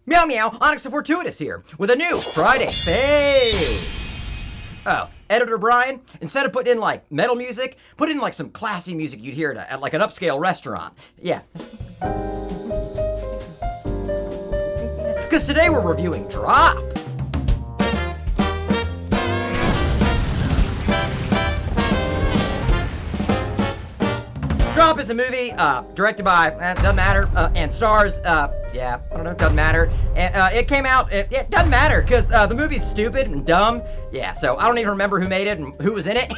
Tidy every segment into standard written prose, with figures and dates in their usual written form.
Meow meow, Onyx and Fortuitous here with a new Friday Faves. Oh, Editor Brian, instead of putting in like metal music, put in like some classy music you'd hear at like an upscale restaurant. Yeah. Because today we're reviewing Drop. Drop is a movie directed by, doesn't matter, and stars, yeah, I don't know, doesn't matter. And it came out, it doesn't matter, because the movie's stupid and dumb. Yeah, so I don't even remember who made it and who was in it.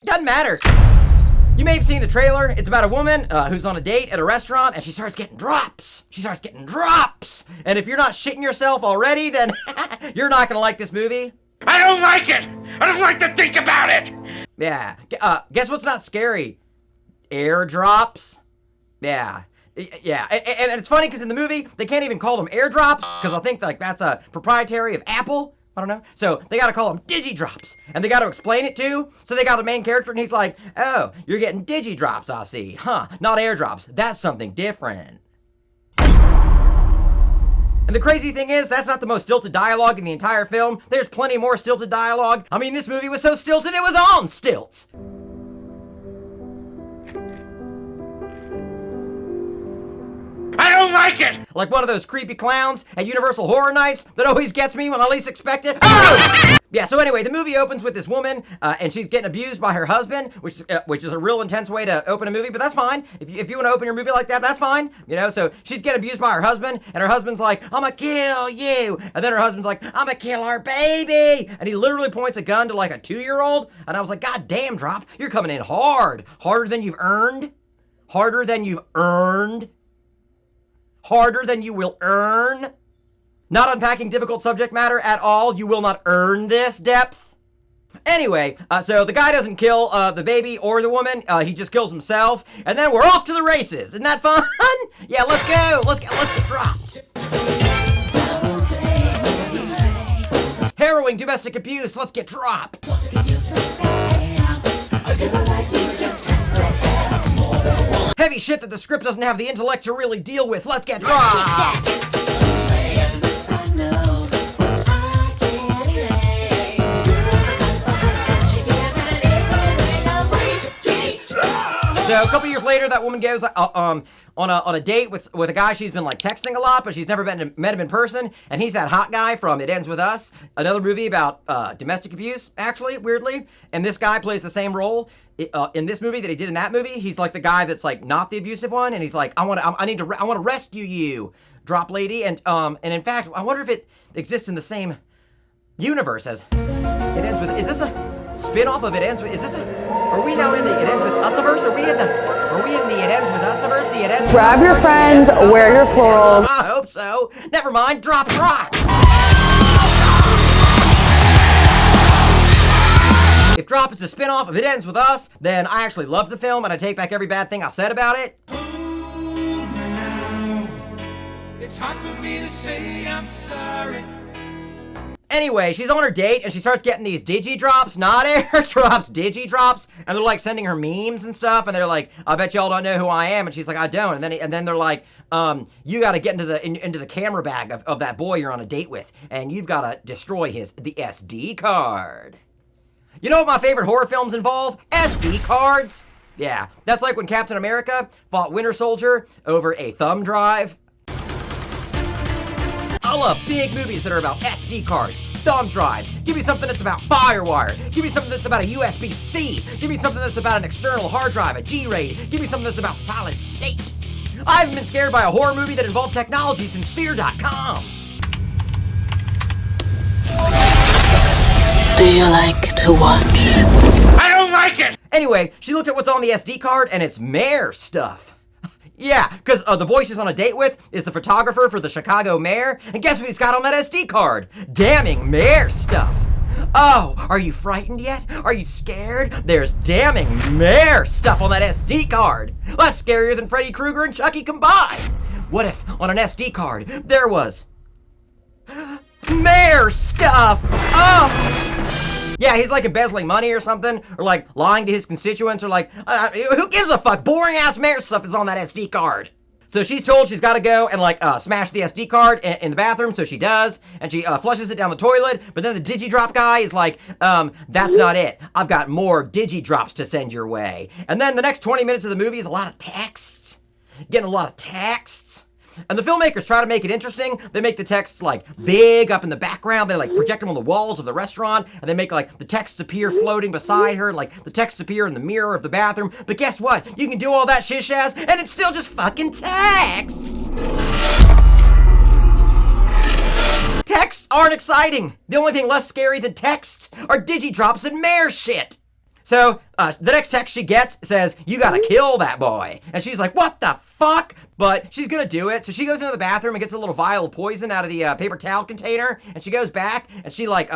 Doesn't matter. You may have seen the trailer. It's about a woman who's on a date at a restaurant, and she starts getting drops. And if you're not shitting yourself already, then you're not going to like this movie. I don't like it! I don't like to think about it! Yeah. Guess what's not scary? Airdrops. Yeah. Yeah. And it's funny because in the movie, they can't even call them airdrops because I think like that's a proprietary of Apple. I don't know. So they got to call them digidrops. And they got to explain it too. So they got the main character and he's like, oh, you're getting digidrops, I see. Huh. Not airdrops. That's something different. And the crazy thing is, that's not the most stilted dialogue in the entire film. There's plenty more stilted dialogue. I mean, this movie was so stilted, it was on stilts. I don't like it! Like one of those creepy clowns at Universal Horror Nights that always gets me when I least expect it. Oh! Yeah, so anyway, the movie opens with this woman, and she's getting abused by her husband, which is a real intense way to open a movie, but that's fine. If you want to open your movie like that, that's fine. You know, so she's getting abused by her husband, and her husband's like, I'm gonna kill you. And then her husband's like, I'm gonna kill our baby. And he literally points a gun to like a 2-year-old, and I was like, God damn, Drop, you're coming in hard. Harder than you've earned. Harder than you've earned. Harder than you will earn. Not unpacking difficult subject matter at all. You will not earn this depth. Anyway, so the guy doesn't kill the baby or the woman. He just kills himself. And then we're off to the races. Isn't that fun? Yeah, let's go. Let's get dropped. Harrowing domestic abuse. Let's get dropped. Heavy shit that the script doesn't have the intellect to really deal with. Let's get dropped. So a couple years later, that woman goes on a date with a guy she's been like texting a lot, but she's never met him in person, and he's that hot guy from It Ends With Us, another movie about domestic abuse, actually, weirdly. And this guy plays the same role in this movie that he did in that movie. He's like the guy that's like not the abusive one, and he's like, I want to rescue you, Drop Lady, and in fact, I wonder if it exists in the same universe as It Ends With. Is this a spin-off of It Ends With? Is this a? Are we now in the It Ends With Us-averse? Are we in the It Ends With Us-averse? The It Ends With Grab your friends, wear your florals. I hope so. Never mind, drop rocks. If Drop is a spin-off of It Ends With Us, then I actually love the film and I take back every bad thing I said about it. It's hard for me to say I'm sorry. Anyway, she's on her date and she starts getting these digidrops, not airdrops, digidrops, and they're like sending her memes and stuff, and they're like, I bet y'all don't know who I am, and she's like, I don't, and then they're like, you gotta get into the camera bag of that boy you're on a date with, and you've gotta destroy the SD card. You know what my favorite horror films involve? SD cards. Yeah, that's like when Captain America fought Winter Soldier over a thumb drive. I love big movies that are about SD cards, thumb drives. Give me something that's about FireWire. Give me something that's about a USB-C. Give me something that's about an external hard drive, a G-RAID. Give me something that's about solid state. I haven't been scared by a horror movie that involved technology since Fear.com. Do you like to watch? I don't like it! Anyway, she looked at what's on the SD card and it's mayor stuff. Yeah, because the boy she's on a date with is the photographer for the Chicago mayor, and guess what he's got on that SD card? Damning mayor stuff. Oh, are you frightened yet? Are you scared? There's damning mayor stuff on that SD card. That's scarier than Freddy Krueger and Chucky combined. What if on an SD card there was mayor stuff? Oh! Yeah, he's like embezzling money or something, or like lying to his constituents, or like, who gives a fuck? Boring ass mayor stuff is on that SD card. So she's told she's got to go and like smash the SD card in the bathroom, so she does, and she flushes it down the toilet, but then the Digidrop guy is like, that's not it. I've got more Digidrops to send your way. And then the next 20 minutes of the movie is a lot of texts. Getting a lot of texts. And the filmmakers try to make it interesting. They make the texts like big up in the background. They like project them on the walls of the restaurant, and they make like the texts appear floating beside her, and like the texts appear in the mirror of the bathroom. But guess what? You can do all that shish-ass, and it's still just fucking texts. Texts aren't exciting. The only thing less scary than texts are Digidrops and mare shit. So, the next text she gets says, you gotta kill that boy. And she's like, what the fuck? But she's gonna do it. So she goes into the bathroom and gets a little vial of poison out of the paper towel container. And she goes back and she like,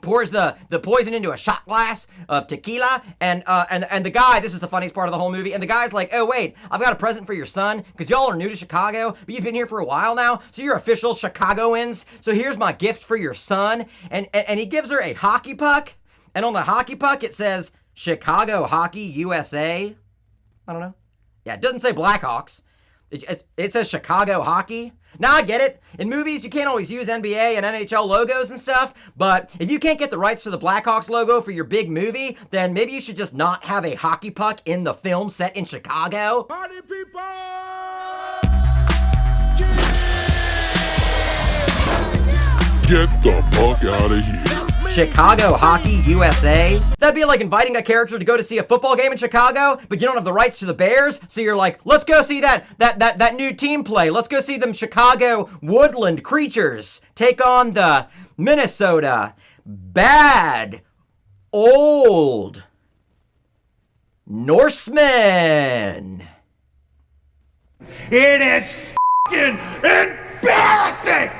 pours the poison into a shot glass of tequila. And the guy, this is the funniest part of the whole movie. And the guy's like, oh wait, I've got a present for your son. Because y'all are new to Chicago, but you've been here for a while now. So you're official Chicagoans. So here's my gift for your son. And he gives her a hockey puck. And on the hockey puck, it says, Chicago Hockey USA. I don't know. Yeah, it doesn't say Blackhawks. It says Chicago Hockey. Now, I get it. In movies, you can't always use NBA and NHL logos and stuff. But if you can't get the rights to the Blackhawks logo for your big movie, then maybe you should just not have a hockey puck in the film set in Chicago. Party people! Get the fuck out of here. Chicago Hockey USA. That'd be like inviting a character to go to see a football game in Chicago, but you don't have the rights to the Bears, so you're like, let's go see that new team play. Let's go see them Chicago Woodland Creatures take on the Minnesota Bad Old Norsemen. It is fucking embarrassing!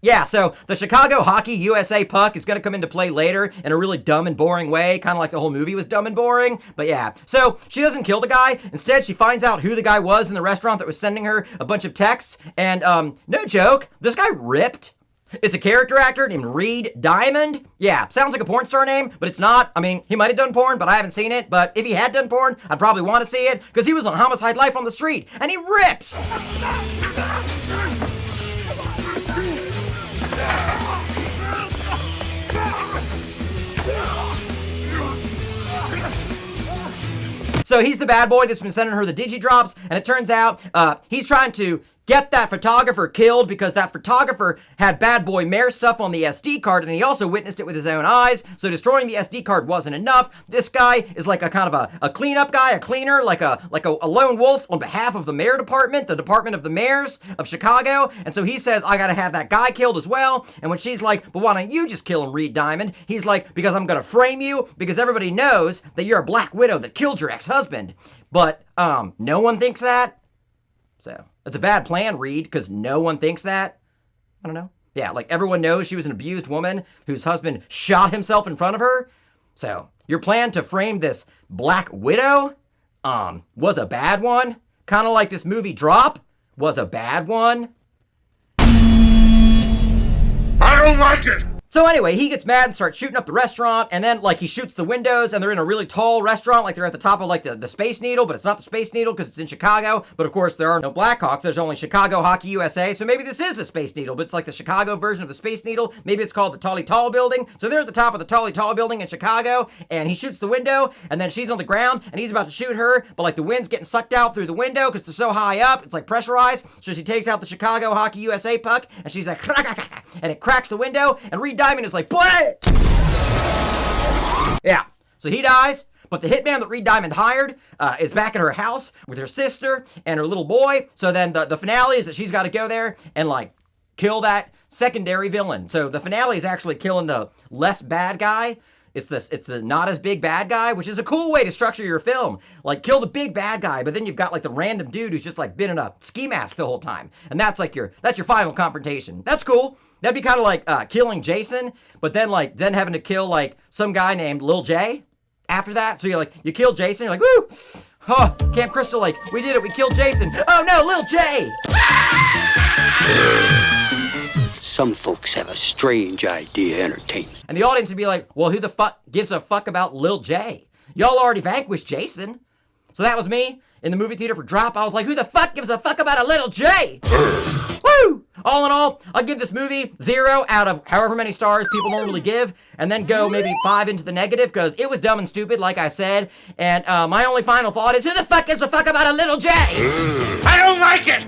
Yeah, so the Chicago Hockey USA puck is going to come into play later in a really dumb and boring way, kind of like the whole movie was dumb and boring. But yeah, so she doesn't kill the guy. Instead, she finds out who the guy was in the restaurant that was sending her a bunch of texts. And no joke, this guy ripped. It's a character actor named Reed Diamond. Yeah, sounds like a porn star name, but it's not. I mean, he might have done porn, but I haven't seen it. But if he had done porn, I'd probably want to see it, because he was on Homicide Life on the Street, and he rips! So he's the bad boy that's been sending her the Digidrops, and it turns out he's trying to get that photographer killed because that photographer had bad boy mayor stuff on the SD card, and he also witnessed it with his own eyes. So destroying the SD card wasn't enough. This guy is like a kind of a cleanup guy, a cleaner, like a lone wolf on behalf of the mayor department, the department of the mayors of Chicago. And so he says, I gotta have that guy killed as well. And when she's like, but why don't you just kill him, Reed Diamond? He's like, because I'm gonna frame you, because everybody knows that you're a black widow that killed your ex-husband. But no one thinks that. So it's a bad plan, Reed, because no one thinks that. I don't know. Yeah, like everyone knows she was an abused woman whose husband shot himself in front of her. So your plan to frame this black widow was a bad one. Kind of like this movie Drop was a bad one. I don't like it. So anyway, he gets mad and starts shooting up the restaurant, and then like he shoots the windows, and they're in a really tall restaurant, like they're at the top of like the Space Needle, but it's not the Space Needle because it's in Chicago. But of course there are no Blackhawks, there's only Chicago Hockey USA, so maybe this is the Space Needle, but it's like the Chicago version of the Space Needle. Maybe it's called the Tolly Tall Building. So they're at the top of the Tolly Tall Building in Chicago, and he shoots the window, and then she's on the ground, and he's about to shoot her, but like the wind's getting sucked out through the window because they're so high up, it's like pressurized. So she takes out the Chicago Hockey USA puck, and she's like, and it cracks the window, and Reed Diamond is like, play! Yeah, so he dies, but the hitman that Reed Diamond hired is back at her house with her sister and her little boy. So then the finale is that she's got to go there and like kill that secondary villain. So the finale is actually killing the less bad guy. It's the not as big bad guy, which is a cool way to structure your film. Like kill the big bad guy, but then you've got like the random dude who's just like been in a ski mask the whole time, and that's your final confrontation. That's cool. That'd be kind of like killing Jason, but then having to kill like some guy named Lil J after that. So you kill Jason, you're like, woo! Oh, Camp Crystal Lake, we did it, we killed Jason. Oh no, Lil J! Some folks have a strange idea of entertainment. And the audience would be like, well, who the fuck gives a fuck about Lil J? Y'all already vanquished Jason. So that was me in the movie theater for Drop. I was like, who the fuck gives a fuck about a little J? Woo! All in all, I'll give this movie 0 out of however many stars people normally give, and then go maybe 5 into the negative, because it was dumb and stupid, like I said. And my only final thought is, who the fuck gives a fuck about a little J? I don't like it!